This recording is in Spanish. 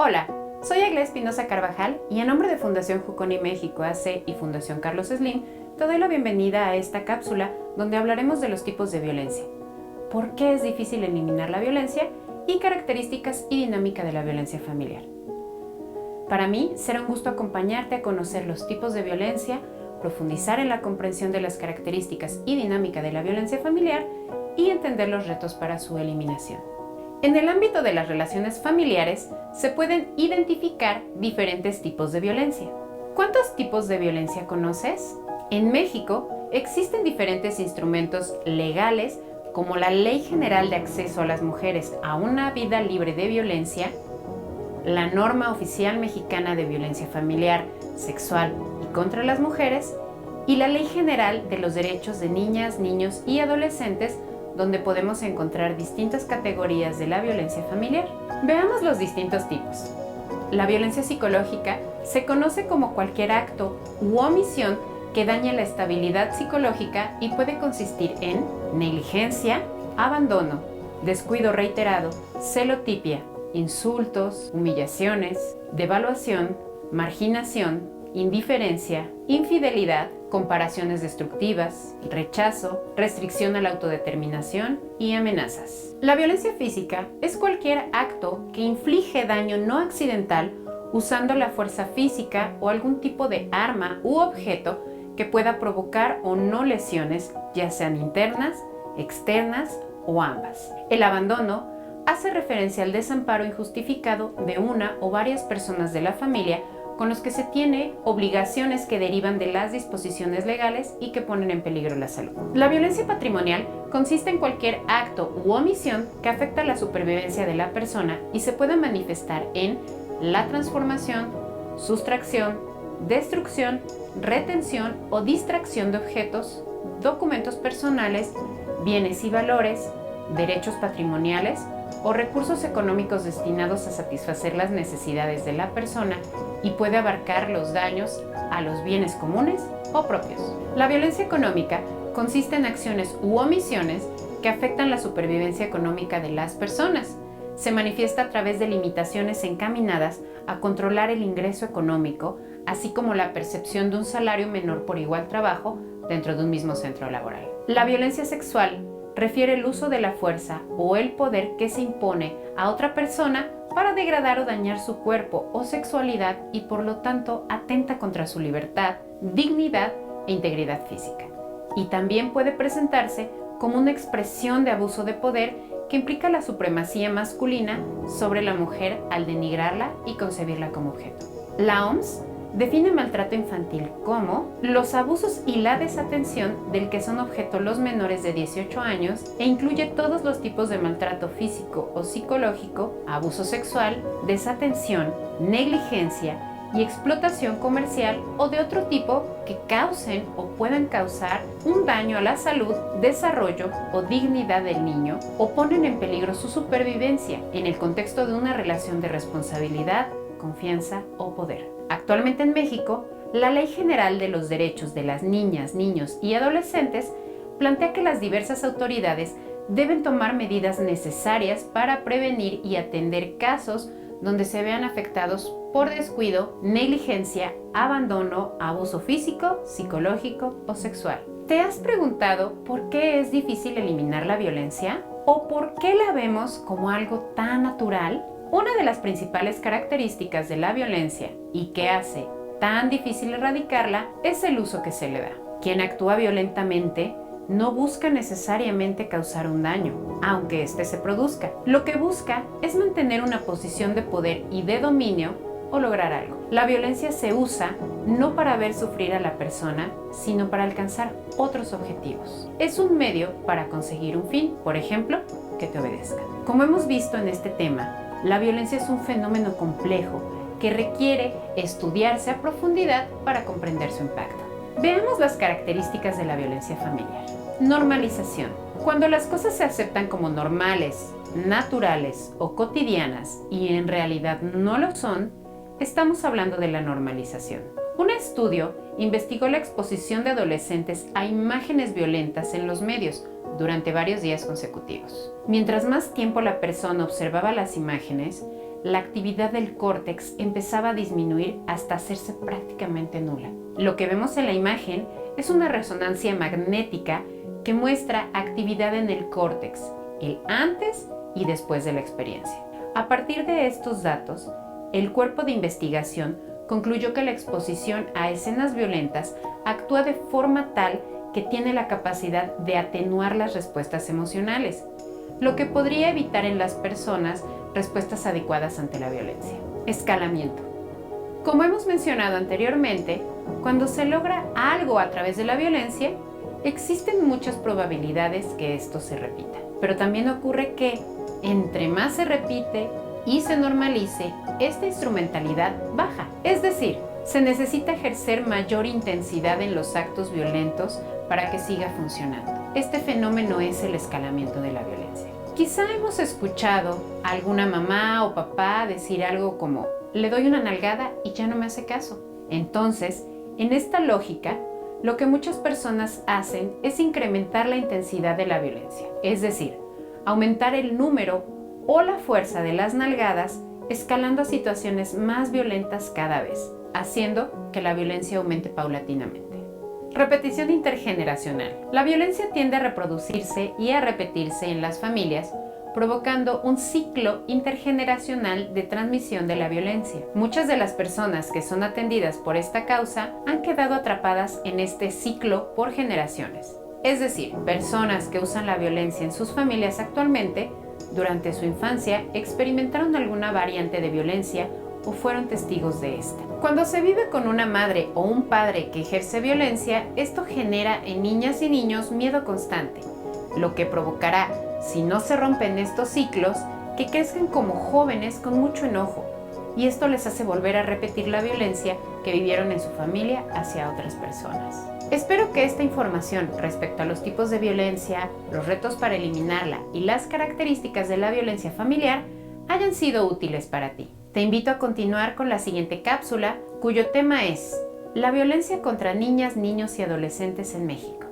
Hola, soy Agla Espinosa Carvajal y en nombre de Fundación Juconi México AC y Fundación Carlos Slim, te doy la bienvenida a esta cápsula donde hablaremos de los tipos de violencia, por qué es difícil eliminar la violencia y características y dinámica de la violencia familiar. Para mí será un gusto acompañarte a conocer los tipos de violencia, profundizar en la comprensión de las características y dinámica de la violencia familiar y entender los retos para su eliminación. En el ámbito de las relaciones familiares se pueden identificar diferentes tipos de violencia. ¿Cuántos tipos de violencia conoces? En México existen diferentes instrumentos legales como la Ley General de Acceso a las Mujeres a una Vida Libre de Violencia, la Norma Oficial Mexicana de Violencia Familiar, Sexual y contra las Mujeres y la Ley General de los Derechos de Niñas, Niños y Adolescentes, donde podemos encontrar distintas categorías de la violencia familiar. Veamos los distintos tipos. La violencia psicológica se conoce como cualquier acto u omisión que dañe la estabilidad psicológica y puede consistir en negligencia, abandono, descuido reiterado, celotipia, insultos, humillaciones, devaluación, marginación, indiferencia, infidelidad, comparaciones destructivas, rechazo, restricción a la autodeterminación y amenazas. La violencia física es cualquier acto que inflige daño no accidental usando la fuerza física o algún tipo de arma u objeto que pueda provocar o no lesiones, ya sean internas, externas o ambas. El abandono hace referencia al desamparo injustificado de una o varias personas de la familia con los que se tiene obligaciones que derivan de las disposiciones legales y que ponen en peligro la salud. La violencia patrimonial consiste en cualquier acto u omisión que afecta la supervivencia de la persona y se puede manifestar en la transformación, sustracción, destrucción, retención o distracción de objetos, documentos personales, bienes y valores, derechos patrimoniales o recursos económicos destinados a satisfacer las necesidades de la persona y puede abarcar los daños a los bienes comunes o propios. La violencia económica consiste en acciones u omisiones que afectan la supervivencia económica de las personas. Se manifiesta a través de limitaciones encaminadas a controlar el ingreso económico, así como la percepción de un salario menor por igual trabajo dentro de un mismo centro laboral. La violencia sexual refiere el uso de la fuerza o el poder que se impone a otra persona para degradar o dañar su cuerpo o sexualidad y por lo tanto atenta contra su libertad, dignidad e integridad física. Y también puede presentarse como una expresión de abuso de poder que implica la supremacía masculina sobre la mujer al denigrarla y concebirla como objeto. La OMS define maltrato infantil como los abusos y la desatención del que son objeto los menores de 18 años e incluye todos los tipos de maltrato físico o psicológico, abuso sexual, desatención, negligencia y explotación comercial o de otro tipo que causen o puedan causar un daño a la salud, desarrollo o dignidad del niño o ponen en peligro su supervivencia en el contexto de una relación de responsabilidad, confianza o poder. Actualmente en México, la Ley General de los Derechos de las Niñas, Niños y Adolescentes plantea que las diversas autoridades deben tomar medidas necesarias para prevenir y atender casos donde se vean afectados por descuido, negligencia, abandono, abuso físico, psicológico o sexual. ¿Te has preguntado por qué es difícil eliminar la violencia? ¿O por qué la vemos como algo tan natural? Una de las principales características de la violencia y que hace tan difícil erradicarla es el uso que se le da. Quien actúa violentamente no busca necesariamente causar un daño, aunque éste se produzca. Lo que busca es mantener una posición de poder y de dominio o lograr algo. La violencia se usa no para ver sufrir a la persona, sino para alcanzar otros objetivos. Es un medio para conseguir un fin, por ejemplo, que te obedezcan. Como hemos visto en este tema, la violencia es un fenómeno complejo que requiere estudiarse a profundidad para comprender su impacto. Veamos las características de la violencia familiar. Normalización. Cuando las cosas se aceptan como normales, naturales o cotidianas y en realidad no lo son, estamos hablando de la normalización. Un estudio investigó la exposición de adolescentes a imágenes violentas en los medios durante varios días consecutivos. Mientras más tiempo la persona observaba las imágenes, la actividad del córtex empezaba a disminuir hasta hacerse prácticamente nula. Lo que vemos en la imagen es una resonancia magnética que muestra actividad en el córtex, el antes y después de la experiencia. A partir de estos datos, el cuerpo de investigación concluyó que la exposición a escenas violentas actúa de forma tal que tiene la capacidad de atenuar las respuestas emocionales, lo que podría evitar en las personas respuestas adecuadas ante la violencia. Escalamiento. Como hemos mencionado anteriormente, cuando se logra algo a través de la violencia, existen muchas probabilidades que esto se repita. Pero también ocurre que, entre más se repite y se normalice, esta instrumentalidad baja. Es decir, se necesita ejercer mayor intensidad en los actos violentos para que siga funcionando. Este fenómeno es el escalamiento de la violencia. Quizá hemos escuchado a alguna mamá o papá decir algo como: le doy una nalgada y ya no me hace caso. Entonces, en esta lógica, lo que muchas personas hacen es incrementar la intensidad de la violencia, es decir, aumentar el número o la fuerza de las nalgadas, escalando a situaciones más violentas cada vez, haciendo que la violencia aumente paulatinamente. Repetición intergeneracional. La violencia tiende a reproducirse y a repetirse en las familias, provocando un ciclo intergeneracional de transmisión de la violencia. Muchas de las personas que son atendidas por esta causa han quedado atrapadas en este ciclo por generaciones. Es decir, personas que usan la violencia en sus familias actualmente, durante su infancia, experimentaron alguna variante de violencia o fueron testigos de esta. Cuando se vive con una madre o un padre que ejerce violencia, esto genera en niñas y niños miedo constante, lo que provocará, si no se rompen estos ciclos, que crezcan como jóvenes con mucho enojo, y esto les hace volver a repetir la violencia que vivieron en su familia hacia otras personas. Espero que esta información respecto a los tipos de violencia, los retos para eliminarla y las características de la violencia familiar hayan sido útiles para ti. Te invito a continuar con la siguiente cápsula, cuyo tema es la violencia contra niñas, niños y adolescentes en México.